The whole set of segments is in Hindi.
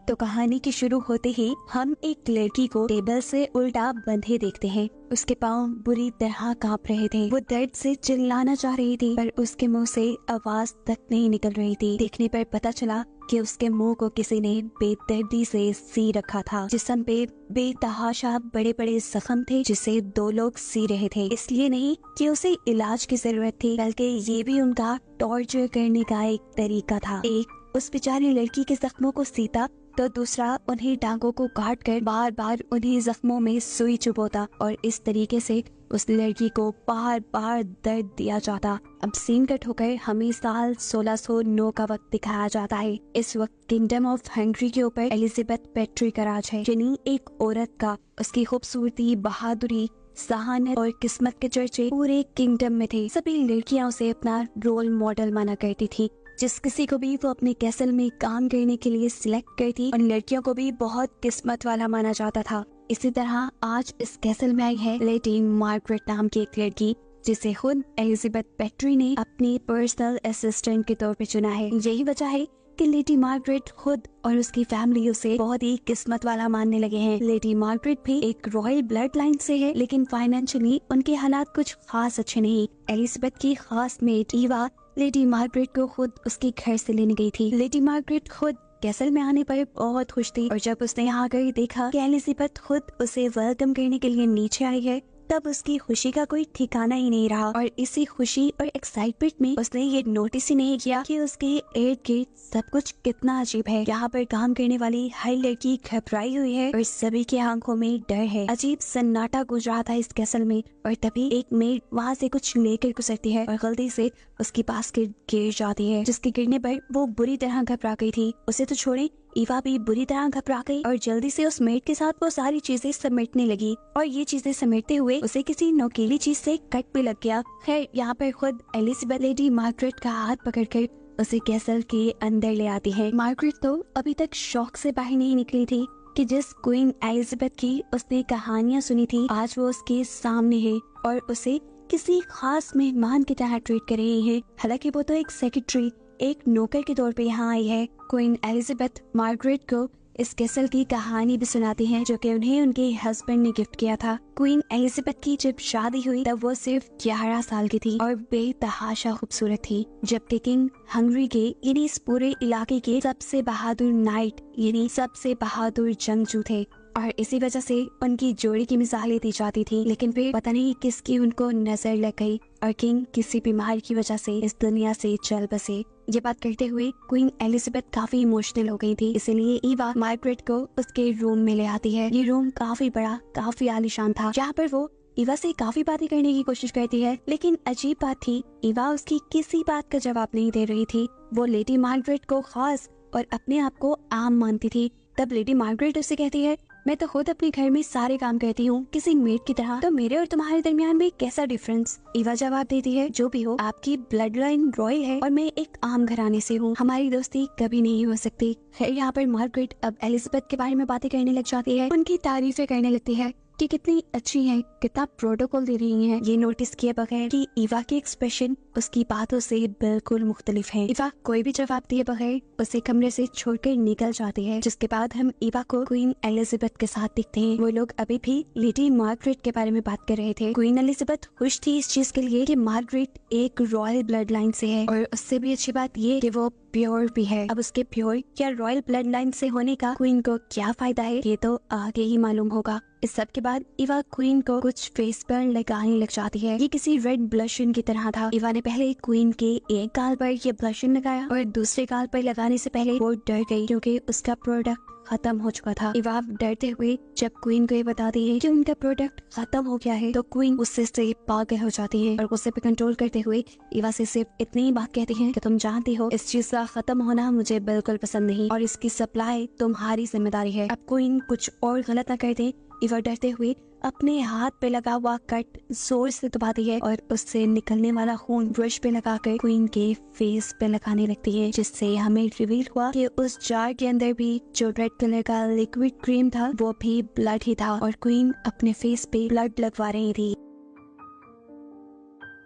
तो कहानी के शुरू होते ही हम एक लड़की को टेबल से उल्टा बंधे देखते हैं। उसके पाँव बुरी तरह कांप रहे थे। वो दर्द से चिल्लाना चाह रही थी पर उसके मुंह से आवाज तक नहीं निकल रही थी। देखने पर पता चला कि उसके मुंह को किसी ने बेदर्दी से सी रखा था। जिस्म पे बेतहाशा बड़े बड़े जख्म थे जिसे दो लोग सी रहे थे। इसलिए नहीं कि उसे इलाज की जरूरत थी, बल्कि ये भी उनका टॉर्चर करने का एक तरीका था। एक उस बेचारी लड़की के जख्मों को सीता तो दूसरा उन्हीं टांगों को काट कर बार बार उन्हीं जख्मों में सुई चुभोता और इस तरीके से उस लड़की को बार बार दर्द दिया जाता। अब सीन कट होकर हमें साल 1609 का वक्त दिखाया जाता है। इस वक्त किंगडम ऑफ हंगरी के ऊपर एलिजाबेथ पेट्री का राज है, जिन्हीं एक औरत का उसकी खूबसूरती, बहादुरी, सहानत और किस्मत के चर्चे पूरे किंगडम में थे। सभी लड़कियां उसे अपना रोल मॉडल माना करती थी। जिस किसी को भी वो अपने कैसल में काम करने के लिए सिलेक्ट करती और लड़कियों को भी बहुत किस्मत वाला माना जाता था। इसी तरह आज इस कैसल में आई है लेडी मार्गरेट नाम की एक लड़की, जिसे खुद एलिजाबेथ पेट्री ने अपनी पर्सनल असिस्टेंट के तौर पे चुना है। यही वजह है कि लेडी मार्गरेट खुद और उसकी फैमिली उसे बहुत ही किस्मत वाला मानने लगे हैं। लेडी मार्गरेट भी एक रॉयल ब्लड लाइन से है, लेकिन फाइनेंशियली उनके हालात कुछ खास अच्छे नहीं। एलिजाबेथ की खास मेट ईवा लेडी मार्गरेट को खुद उसके घर से लेने गई थी। लेडी मार्गरेट खुद कैसल में आने पर बहुत खुश थी और जब उसने यहाँ कर देखा कि एलिजाबेथ खुद उसे वेलकम करने के लिए नीचे आई है, तब उसकी खुशी का कोई ठिकाना ही नहीं रहा। और इसी खुशी और एक्साइटमेंट में उसने ये नोटिस ही नहीं किया कि उसके इर्द गिर्द सब कुछ कितना अजीब है। यहाँ पर काम करने वाली हर लड़की घबराई हुई है और सभी की आंखों में डर है। अजीब सन्नाटा गुजर रहा था इस कैसल में और तभी एक मेड वहाँ से कुछ लेकर गुजरती है और गलती से उसकी बास्केट गिर जाती है, जिसके गिरने पर वो बुरी तरह घबरा गई थी। उसे तो छोड़े, ईवा भी बुरी तरह घबरा गई और जल्दी से उस मेड के साथ वो सारी चीजें समेटने लगी और ये चीजें समेटते हुए उसे किसी नोकीली चीज से कट भी लग गया। खैर यहाँ पर खुद एलिजाबेथ लेडी मार्गरेट का हाथ पकड़कर उसे कैसल के अंदर ले आती है। मार्गरेट तो अभी तक शौक से बाहर नहीं निकली थी कि जिस क्वीन एलिजाबेथ की उसने कहानियां सुनी थी, आज वो उसके सामने है और उसे किसी खास मेहमान की तरह ट्रीट कर रही है। हालांकि वो तो एक सेक्रेटरी, एक नौकर के तौर पे यहाँ आई है। क्वीन एलिजाबेथ मार्गरेट को इस कैसल की कहानी भी सुनाती हैं, जो कि उन्हें उनके हस्बैंड ने गिफ्ट किया था। क्वीन एलिजाबेथ की जब शादी हुई तब वो सिर्फ 11 साल की थी और बेतहाशा खूबसूरत थी, जबकि किंग हंगरी के यानी इस पूरे इलाके के सबसे बहादुर नाइट यानी सबसे बहादुर जंगजू थे और इसी वजह से उनकी जोड़ी की मिसालें दी जाती थी। लेकिन फिर पता नहीं किसकी उनको नजर लग गई और किंग किसी बीमारी की वजह से इस दुनिया से चल बसे। ये बात करते हुए क्वीन एलिजाबेथ काफी इमोशनल हो गई थी, इसलिए ईवा मार्गरेट को उसके रूम में ले आती है। ये रूम काफी बड़ा, काफी आलीशान था, जहाँ पर वो ईवा से काफी बातें करने की कोशिश करती है। लेकिन अजीब बात थी, ईवा उसकी किसी बात का जवाब नहीं दे रही थी। वो लेडी मार्गरेट को खास और अपने आप को आम मानती थी। तब लेडी मार्गरेट उससे कहती है, मैं तो खुद अपने घर में सारे काम करती हूँ किसी मेड की तरह, तो मेरे और तुम्हारे दरमियान में कैसा डिफरेंस। ईवा जवाब देती है, जो भी हो, आपकी ब्लड लाइन रॉयल है और मैं एक आम घराने से हूँ, हमारी दोस्ती कभी नहीं हो सकती। खैर यहाँ पर मार्गरेट अब एलिजाबेथ के बारे में बातें करने लग जाती है, उनकी तारीफें करने लगती है कि कितनी अच्छी है, कितना प्रोटोकॉल दे रही हैं। ये नोटिस किए बगैर कि ईवा के एक्सप्रेशन उसकी बातों से बिल्कुल मुख्तलिफ है। ईवा कोई भी जवाब दिए बगैर उसे कमरे से छोड़कर निकल जाती है, जिसके बाद हम ईवा को क्वीन एलिजाबेथ के साथ दिखते हैं। वो लोग अभी भी लेडी मार्गरेट के बारे में बात कर रहे थे। क्वीन एलिजाबेथ खुश थी इस चीज के लिए कि मार्गरेट एक रॉयल ब्लड लाइन से है और उससे भी अच्छी बात ये कि वो प्योर भी है। अब उसके प्योर या रॉयल ब्लड लाइन से होने का क्वीन को क्या फायदा है, ये तो आगे ही मालूम होगा। इस सब के बाद ईवा क्वीन को कुछ फेस पर लगाने लग जाती है। ये किसी रेड ब्लशन की तरह था। ईवा ने पहले क्वीन के एक गाल पर ये ब्लशन लगाया और दूसरे गाल पर लगाने से पहले वो डर गई क्योंकि उसका प्रोडक्ट खत्म हो चुका था। ईवा डरते हुए जब क्वीन को ये बताती है कि उनका प्रोडक्ट खत्म हो गया है, तो क्वीन गुस्से से पागल हो जाती है और गुस्से पे कंट्रोल करते हुए ईवा से सिर्फ इतनी ही बात कहती है कि तुम जानती हो इस चीज का खत्म होना मुझे बिल्कुल पसंद नहीं और इसकी सप्लाई तुम्हारी जिम्मेदारी है। अब क्वीन कुछ और गलत न कर दे, ईवा डरते हुए अपने हाथ पे लगा हुआ कट जोर से दबाती है और उससे निकलने वाला खून ब्रश पे लगाकर क्वीन के फेस पे लगाने लगती है, जिससे हमें रिवील हुआ कि उस जार के अंदर भी जो रेड कलर का लिक्विड क्रीम था वो भी ब्लड ही था और क्वीन अपने फेस पे ब्लड लगवा रही थी।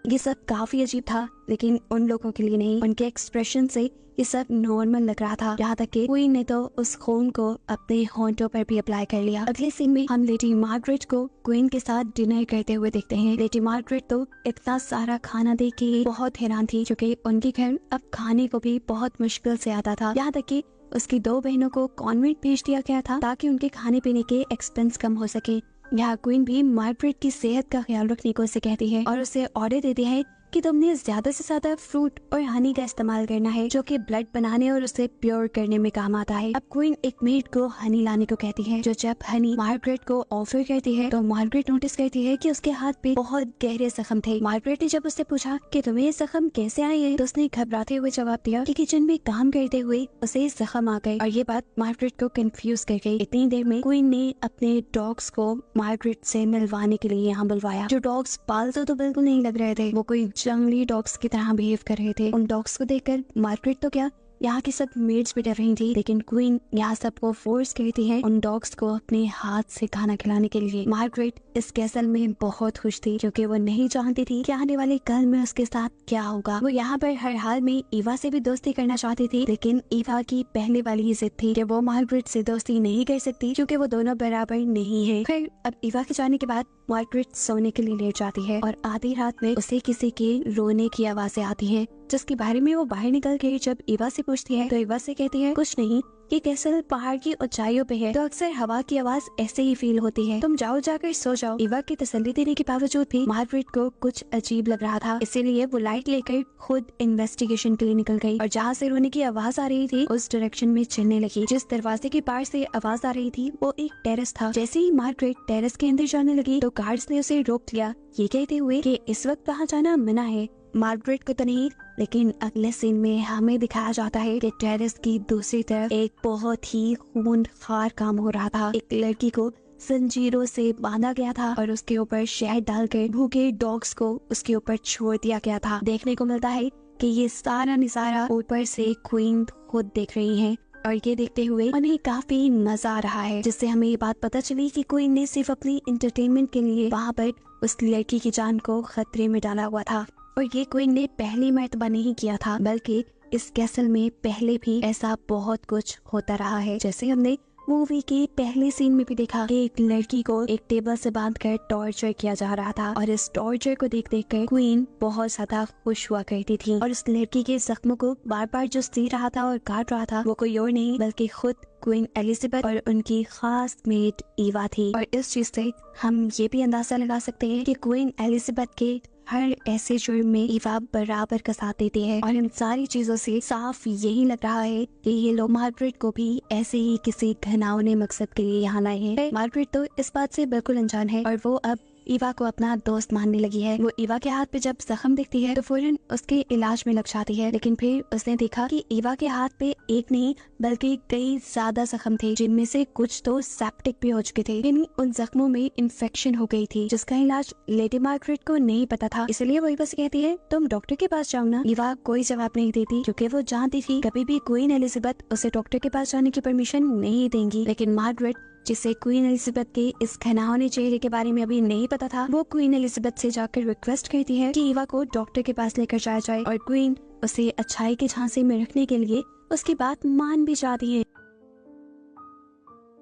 ये सब काफी अजीब था, लेकिन उन लोगों के लिए नहीं। उनके एक्सप्रेशन से ये सब नॉर्मल लग रहा था, यहाँ तक कि क्वीन ने तो उस खून को अपने होंठों पर भी अप्लाई कर लिया। अगले सीन में हम लेडी मार्गरेट को क्वीन के साथ डिनर करते हुए देखते हैं। लेडी मार्गरेट तो इतना सारा खाना देख के बहुत हैरान थी, क्योंकि उनके घर अब खाने को भी बहुत मुश्किल से आता था। यहाँ तक कि उसकी 2 बहनों को कॉन्वेंट भेज दिया गया था ताकि उनके खाने पीने के एक्सपेंस कम हो सके। यहाँ क्वीन भी मार्गरेट की सेहत का ख्याल रखने को उसे कहती है और उसे ऑर्डर देती है कि तुमने ज्यादा से ज्यादा फ्रूट और हनी का इस्तेमाल करना है, जो कि ब्लड बनाने और उसे प्योर करने में काम आता है। अब क्वीन एक मेड को हनी लाने को कहती है, जो जब हनी मार्गरेट को ऑफर करती है तो मार्गरेट नोटिस करती है कि उसके हाथ पे बहुत गहरे जख्म थे। मार्गरेट ने जब उससे पूछा कि तुम्हें ये जख्म कैसे आए हैं, तो उसने घबराते हुए जवाब दिया कि किचन में काम करते हुए उसे जख्म आ गए। और ये बात मार्गरेट को कंफ्यूज कर गई। इतनी देर में क्वीन ने अपने डॉग्स को मार्गरेट से मिलवाने के लिए यहाँ बुलवाया। जो डॉग्स पालतू तो बिल्कुल नहीं लग रहे थे, वो कोई जंगली डॉग्स की तरह बिहेव कर रहे थे। उन डॉग्स को देखकर मार्गरेट तो क्या, यहाँ की सब मेड्स भी डर रही थी, लेकिन क्वीन यहाँ सबको फोर्स करती है उन डॉग्स को अपने हाथ से खाना खिलाने के लिए। मार्गरेट इस कैसल में बहुत खुश थी, क्योंकि वो नहीं जानती थी कि आने वाले कल में उसके साथ क्या होगा। वो यहाँ पर हर हाल में ईवा से भी दोस्ती करना चाहती थी, लेकिन ईवा की पहले वाली ही जिद थी कि वो मार्गरेट से दोस्ती नहीं कर सकती, क्योंकि वो दोनों बराबर नहीं है। फिर अब ईवा के जाने के बाद मार्गरेट सोने के लिए लेट जाती है और आधी रात में उसे किसी के रोने की आवाजें आती हैं, जिसके बारे में वो बाहर निकल के जब ईवा से पूछती है तो ईवा से कहती है कुछ नहीं, ये कैसल पहाड़ की ऊंचाइयों पे है, तो अक्सर हवा की आवाज ऐसे ही फील होती है, तुम जाओ जाकर सो जाओ। ईवा की तसल्ली देने के बावजूद भी मार्गरेट को कुछ अजीब लग रहा था, इसीलिए वो लाइट लेकर खुद इन्वेस्टिगेशन के लिए निकल गई और जहाँ से रोने की आवाज आ रही थी उस डायरेक्शन में चलने लगी। जिस दरवाजे के पार से आवाज आ रही थी वो एक टेरेस था। जैसे ही मार्गरेट टेरेस के अंदर जाने लगी तो गार्ड्स ने उसे रोक लिया, ये कहते हुए कि इस वक्त वहाँ जाना मना है। मार्गरेट को तो नहीं, लेकिन अगले सीन में हमें दिखाया जाता है कि टेरेस की दूसरी तरफ एक बहुत ही खूंखार काम हो रहा था। एक लड़की को जंजीरों से बांधा गया था और उसके ऊपर शहद डालकर भूखे डॉग्स को उसके ऊपर छोड़ दिया गया था। देखने को मिलता है कि ये सारा नजारा ऊपर से क्वीन खुद देख रही है और ये देखते हुए उन्हें काफी मजा आ रहा है, जिससे हमें ये बात पता चली कि क्वीन ने सिर्फ अपनी एंटरटेनमेंट के लिए वहाँ पर उस लड़की की जान को खतरे में डाला हुआ था। और ये क्वीन ने पहली मर्तबा नहीं किया था, बल्कि इस कैसल में पहले भी ऐसा बहुत कुछ होता रहा है। जैसे हमने मूवी के पहले सीन में भी देखा कि एक लड़की को एक टेबल से बांधकर टॉर्चर किया जा रहा था और इस टॉर्चर को देख देख कर क्वीन बहुत ज्यादा खुश हुआ करती थी और इस लड़की के जख्मों को बार बार जो सी रहा था और काट रहा था वो कोई और नहीं बल्कि खुद क्वीन एलिजाबेथ और उनकी खास मेट ईवा थी। और इस चीज से हम ये भी अंदाजा लगा सकते हैं कि क्वीन एलिजाबेथ के हर ऐसे जुर्म में ईवा बराबर का साथ देती है और इन सारी चीजों से साफ यही लग रहा है कि ये लोग मार्गरेट को भी ऐसे ही किसी घिनौने मकसद के लिए यहाँ लाए हैं। मार्गरेट तो इस बात से बिल्कुल अनजान है और वो अब ईवा को अपना दोस्त मानने लगी है। वो ईवा के हाथ पे जब जख्म दिखती है तो फौरन उसके इलाज में लग जाती है, लेकिन फिर उसने देखा कि ईवा के हाथ पे एक नहीं बल्कि कई ज्यादा जख्म थे, जिनमें से कुछ तो सेप्टिक भी हो चुके थे, यानी उन जख्मों में इन्फेक्शन हो गई थी, जिसका इलाज लेडी मार्गरेट को नहीं पता था। इसलिए वो ईवा से कहती है तुम डॉक्टर के पास जाओ ना। ईवा कोई जवाब नहीं देती, क्योंकि वो जानती थी कभी भी क्वीन एलिजाबेथ उसे डॉक्टर के पास जाने की परमिशन नहीं देंगी। लेकिन मार्गरेट, जिसे क्वीन एलिजाबेथ के इस घिनौने चेहरे के बारे में अभी नहीं पता था, वो क्वीन एलिजाबेथ से जाकर रिक्वेस्ट करती है कि ईवा को डॉक्टर के पास लेकर जाया जाए और क्वीन उसे अच्छाई के झांसे में रखने के लिए उसकी बात मान भी जाती है।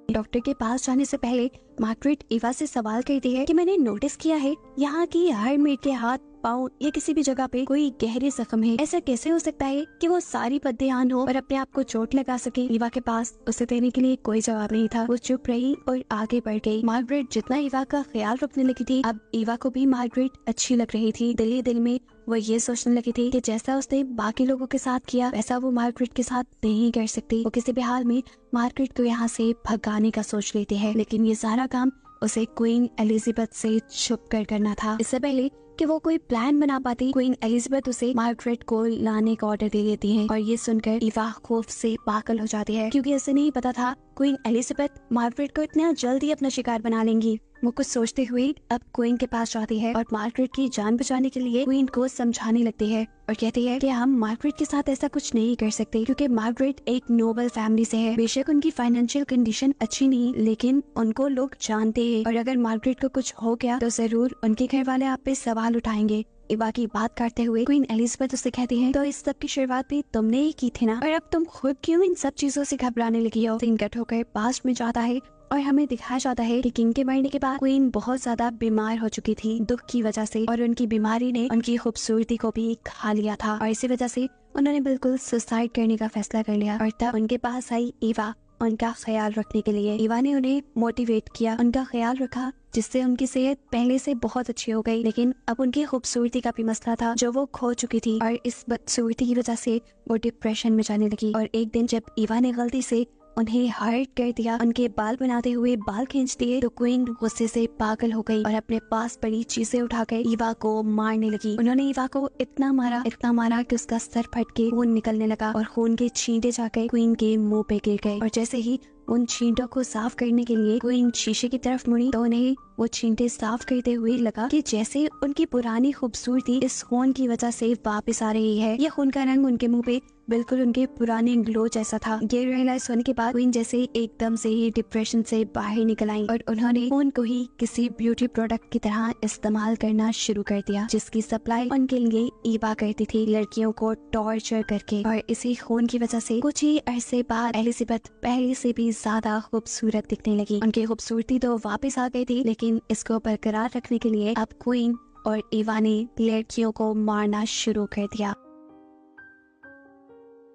डॉक्टर के पास जाने से पहले मार्गरेट ईवा से सवाल करती है कि मैंने नोटिस किया है यहाँ की हर मेड के हाथ पाँव या किसी भी जगह पे कोई गहरे जख्म है, ऐसा कैसे हो सकता है कि वो सारी बददेहान हो और अपने आप को चोट लगा सके। ईवा के पास उसे देने के लिए कोई जवाब नहीं था, वो चुप रही और आगे बढ़ गई। मार्गरेट जितना ईवा का ख्याल रखने लगी थी, अब ईवा को भी मार्गरेट अच्छी लग रही थी। दिल ही दिल में वो ये सोचने लगी थी कि जैसा उसने बाकी लोगों के साथ किया वैसा वो मार्गरेट के साथ नहीं कर सकती। वो किसी भी हाल में मार्गरेट को यहाँ से भगाने का सोच लेती है, लेकिन ये सारा काम उसे क्वीन एलिजाबेथ से छुप कर करना था। इससे पहले कि वो कोई प्लान बना पाती, क्वीन एलिजाबेथ उसे मार्गरेट को लाने का ऑर्डर दे देती है और ये सुनकर ईवा खौफ से पागल हो जाती है, क्योंकि उसे नहीं पता था क्वीन एलिजाबेथ मार्गरेट को इतना जल्दी अपना शिकार बना लेंगी। वो कुछ सोचते हुए अब क्वीन के पास जाती है और मार्गरेट की जान बचाने के लिए क्वीन को समझाने लगती है और कहती है कि हम मार्गरेट के साथ ऐसा कुछ नहीं कर सकते, क्योंकि मार्गरेट एक नोबल फैमिली से है। बेशक उनकी फाइनेंशियल कंडीशन अच्छी नहीं, लेकिन उनको लोग जानते हैं और अगर मार्गरेट को कुछ हो गया तो जरूर उनके घर वाले आप पे सवाल उठाएंगे। ईवा की बात करते हुए क्वीन एलिजाबेथ उससे कहती है, तो इस सब की शुरुआत भी तुमने ही की थी ना, और अब तुम खुद क्यों इन सब चीजों से घबराने लगी हो। सीन कट होकर पास्ट में जाता है और हमें दिखाया जाता है कि किंग के मरने के बाद क्वीन बहुत ज्यादा बीमार हो चुकी थी दुख की वजह से, और उनकी बीमारी ने उनकी खूबसूरती को भी खा लिया था, और इसी वजह से उन्होंने बिल्कुल सुसाइड करने का फैसला कर लिया। और तब उनके पास आई ईवा उनका ख्याल रखने के लिए। ईवा ने उन्हें मोटिवेट किया, उनका ख्याल रखा, जिससे उनकी सेहत पहले से बहुत अच्छी हो गई। लेकिन अब उनकी खूबसूरती का भी मसला था जो वो खो चुकी थी, और इस बदसूरती की वजह से वो डिप्रेशन में जाने लगी। और एक दिन जब ईवा ने गलती से उन्हें हर्ट कर दिया, उनके बाल बनाते हुए बाल खींच दिए, तो क्वीन गुस्से से पागल हो गई और अपने पास पड़ी चीजें उठाकर ईवा को मारने लगी। उन्होंने ईवा को इतना मारा कि उसका सर फट के खून निकलने लगा, और खून के छींटे जाकर क्वीन के मुंह पे गिर गए। और जैसे ही उन छींटों को साफ करने के लिए क्वीन शीशे की तरफ मुड़ी, तो उन्हें वो छींटे साफ करते हुए लगा कि जैसे उनकी पुरानी खूबसूरती इस खून की वजह से वापस आ रही है। ये खून का रंग उनके मुंह पे बिल्कुल उनके पुराने ग्लो जैसा था। ये रियलाइज होने के बाद क्वीन जैसे एकदम से ही डिप्रेशन से बाहर निकल आई, और उन्होंने खून को ही किसी ब्यूटी प्रोडक्ट की तरह इस्तेमाल करना शुरू कर दिया, जिसकी सप्लाई उनके लिए ईवा करती थी, लड़कियों को टॉर्चर करके। और इसी खून की वजह से कुछ ही अरसे बाद एलिजाबेथ पहले से भी ज्यादा खूबसूरत दिखने लगी। उनकी खूबसूरती तो वापस आ गई थी, लेकिन इसको बरकरार रखने के लिए अब क्वीन और ईवा ने लड़कियों को मारना शुरू कर दिया।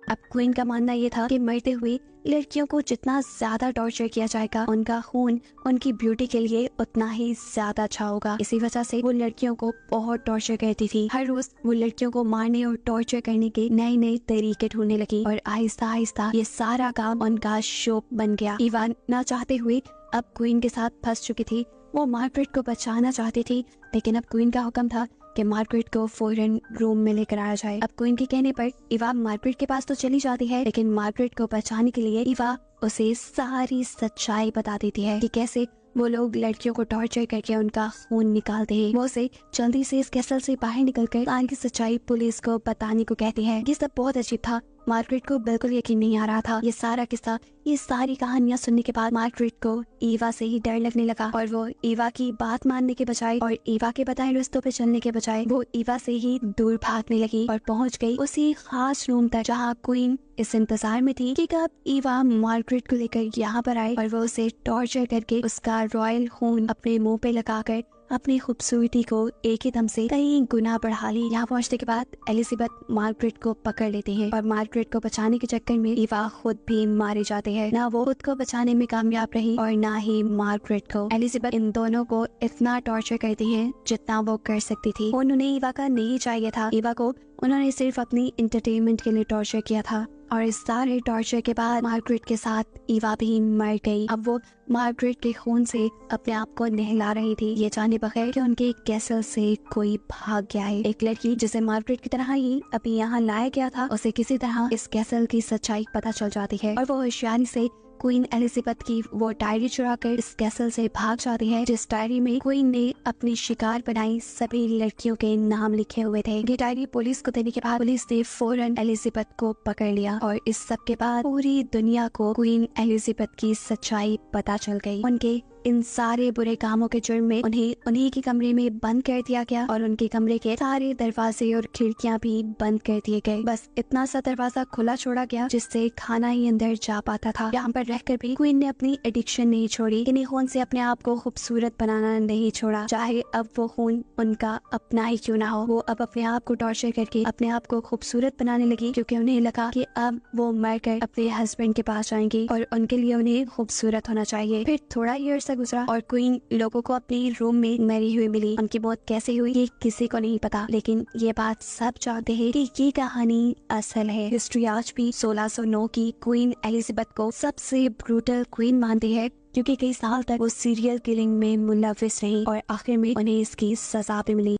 अब क्वीन का मानना ये था कि मरते हुए लड़कियों को जितना ज्यादा टॉर्चर किया जाएगा, उनका खून उनकी ब्यूटी के लिए उतना ही ज्यादा अच्छा होगा। इसी वजह से वो लड़कियों को बहुत टॉर्चर करती थी। हर रोज वो लड़कियों को मारने और टॉर्चर करने के नए नए तरीके ढूंढने लगी, और आहिस्ता आहिस्ता ये सारा काम उनका शो बन गया। ईवा ना चाहते हुए अब क्वीन के साथ फंस चुकी थी। वो मार्गरेट को बचाना चाहती थी, लेकिन अब क्वीन का हुक्म था कि मार्गरेट को फौरन रूम में लेकर आया जाए। अब क्वीन के कहने पर ईवा मार्गरेट के पास तो चली जाती है, लेकिन मार्गरेट को बचाने के लिए ईवा उसे सारी सच्चाई बता देती है कि कैसे वो लोग लड़कियों को टॉर्चर करके उनका खून निकालते हैं। वो उसे जल्दी से इस कैसल से बाहर निकलकर सारी सच्चाई पुलिस को बताने को कहती है। ये सब बहुत अजीब था, मार्गरेट को बिल्कुल यकीन नहीं आ रहा था। ये सारा किस्सा, ये सारी कहानियां सुनने के बाद मार्गरेट को ईवा से ही डर लगने लगा, और वो ईवा की बात मानने के बजाय और ईवा के बताए रास्तों पे चलने के बजाय वो ईवा से ही दूर भागने लगी, और पहुंच गई उसी खास रूम तक जहाँ क्वीन इस इंतजार में थी कि कब ईवा मार्गरेट को लेकर यहाँ पर आए, और वो उसे टॉर्चर करके उसका रॉयल खून अपने मुंह पे लगाकर अपनी खूबसूरती को एक ही दम से कई गुना बढ़ा ली। यहाँ पहुँचने के बाद एलिजाबेथ मार्गरेट को पकड़ लेती है, और मार्गरेट को बचाने के चक्कर में ईवा खुद भी मारे जाते हैं। ना वो खुद को बचाने में कामयाब रही और ना ही मार्गरेट को। एलिजाबेथ इन दोनों को इतना टॉर्चर करती है जितना वो कर सकती थी। उन्होंने ईवा का नहीं चाहिए था। ईवा को उन्होंने सिर्फ अपनी इंटरटेनमेंट के लिए टॉर्चर किया था, और इस सारे टॉर्चर के बाद मार्गरेट के साथ ईवा भी मर गई। अब वो मार्गरेट के खून से अपने आप को नहला रही थी, ये जाने बगैर कि उनके कैसल से कोई भाग गया है। एक लड़की जिसे मार्गरेट की तरह ही अभी यहाँ लाया गया था, उसे किसी तरह इस कैसल की सच्चाई पता चल जाती है, और वो होशियारी से क्वीन एलिजाबेथ की वो डायरी चुरा कर इस कैसल से भाग जाती है, जिस डायरी में क्वीन ने अपनी शिकार बनाई सभी लड़कियों के नाम लिखे हुए थे। ये डायरी पुलिस को देने के बाद पुलिस ने फौरन एलिजाबेथ को पकड़ लिया, और इस सब के बाद पूरी दुनिया को क्वीन एलिजाबेथ की सच्चाई पता चल गई। उनके इन सारे बुरे कामों के जुर्म में उन्हें उन्हीं के कमरे में बंद कर दिया गया, और उनके कमरे के सारे दरवाजे और खिड़कियां भी बंद कर दिए गए। बस इतना सा दरवाजा खुला छोड़ा गया जिससे खाना ही अंदर जा पाता था। यहाँ पर रहकर भी क्वीन ने अपनी एडिक्शन नहीं छोड़ी, इन्हीं खून से अपने आप को खूबसूरत बनाना नहीं छोड़ा, चाहे अब वो खून उनका अपना ही क्यों ना हो। वो अब अपने आप को टॉर्चर करके अपने आप को खूबसूरत बनाने लगी, क्योंकि उन्हें लगा कि अब वो मरकर अपने हस्बैंड के पास जाएंगी और उनके लिए उन्हें खूबसूरत होना चाहिए। फिर थोड़ा ही अर्सा गुजरा और क्वीन लोगों को अपने रूम में मरी हुई मिली। उनकी मौत कैसे हुई ये किसी को नहीं पता, लेकिन ये बात सब जानते हैं कि ये कहानी असल है। हिस्ट्री आज भी 1609 की क्वीन एलिजाबेथ को सबसे ब्रूटल क्वीन मानती है, क्योंकि कई साल तक वो सीरियल किलिंग में मुलविस रही और आखिर में उन्हें इसकी सजा भी मिली।